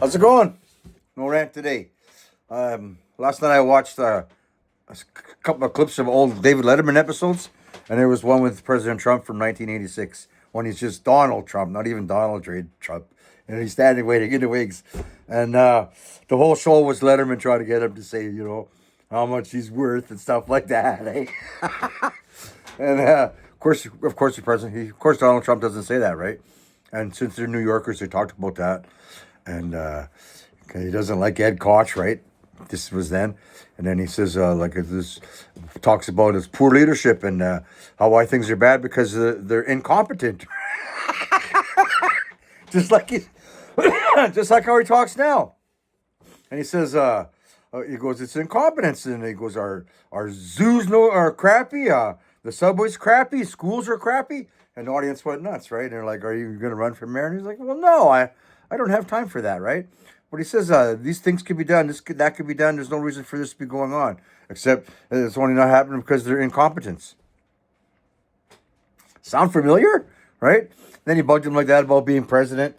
How's it going? No rant today. Last night I watched couple of clips of old David Letterman episodes, and there was one with President Trump from 1986 when he's just Donald Trump, not even Donald J. Trump, and he's standing waiting in the wings, and the whole show was Letterman trying to get him to say, how much he's worth and stuff like that. Eh? And of course, Donald Trump doesn't say that, right? And since they're New Yorkers, they talked about that. And he doesn't like Ed Koch, right? This was then. And then he says, this talks about his poor leadership and why things are bad because they're incompetent. just like just like how he talks now. And he says, he goes, it's incompetence. And he goes, our zoos are crappy. The subway's crappy. Schools are crappy. And the audience went nuts, right? And they're like, are you going to run for mayor? And he's like, well, no, I don't have time for that, right? But he says these things can be done, that could be done. There's no reason for this to be going on, except it's only not happening because they're incompetence. Sound familiar, right? Then he bugged him like that about being president,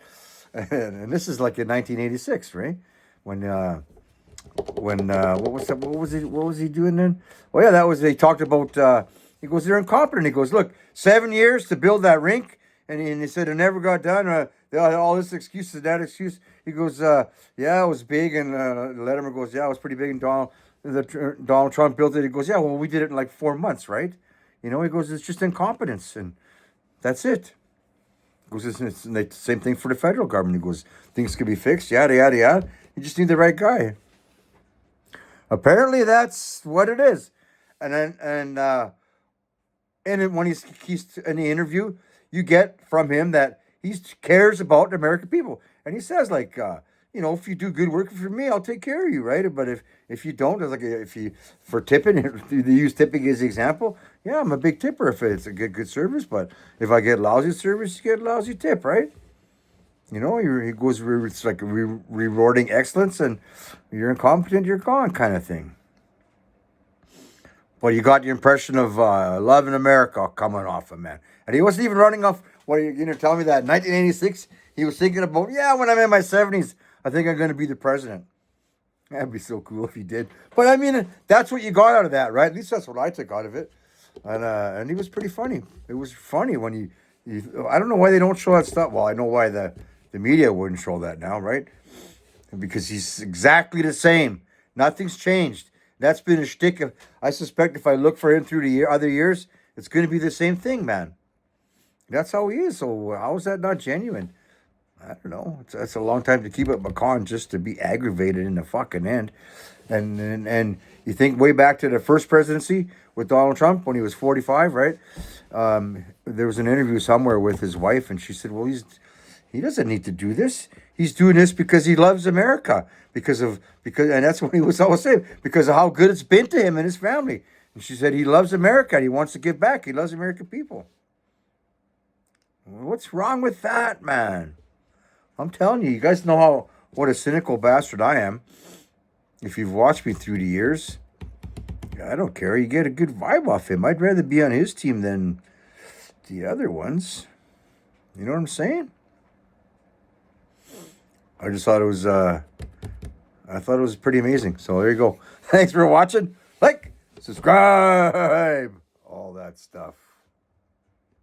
and this is like in 1986, right? When what was he doing then? Oh yeah, that was they talked about. He goes, they're incompetent. He goes, look, 7 years to build that rink, and he said it never got done. They had all this excuse and that excuse. He goes, yeah, it was big. And Letterman goes, yeah, it was pretty big. And Donald Trump built it. He goes, yeah, well, we did it in like 4 months, right? He goes, it's just incompetence. And that's it. He goes, it's the same thing for the federal government. He goes, things can be fixed, yada, yada, yada. You just need the right guy. Apparently, that's what it is. And then, when he's in the interview, you get from him that he cares about the American people. And he says, like, if you do good work for me, I'll take care of you, right? But if you don't, for tipping, they use tipping as the example. Yeah, I'm a big tipper if it's a good service. But if I get lousy service, you get a lousy tip, right? He goes, it's like rewarding excellence, and you're incompetent, you're gone kind of thing. Well, you got the impression of love in America coming off him, man. And he wasn't even running off. What are you going to tell me that in 1986, he was thinking about, when I'm in my 70s, I think I'm going to be the president. That'd be so cool if he did. But I mean, that's what you got out of that, right? At least that's what I took out of it. And he was pretty funny. It was funny when I don't know why they don't show that stuff. Well, I know why the media wouldn't show that now, right? Because he's exactly the same. Nothing's changed. That's been a shtick. I suspect if I look for him through the other years, it's going to be the same thing, man. That's how he is. So how is that not genuine? I don't know. It's a long time to keep up McCon just to be aggravated in the fucking end. And you think way back to the first presidency with Donald Trump when he was 45, right? There was an interview somewhere with his wife, and she said, well, he doesn't need to do this. He's doing this because he loves America. And that's what he was always saying, because of how good it's been to him and his family. And she said he loves America and he wants to give back. He loves American people. What's wrong with that, man? I'm telling you, you guys know what a cynical bastard I am. If you've watched me through the years, I don't care. You get a good vibe off him. I'd rather be on his team than the other ones. You know what I'm saying? I just thought it was pretty amazing. So there you go. Thanks for watching. Like, subscribe, all that stuff.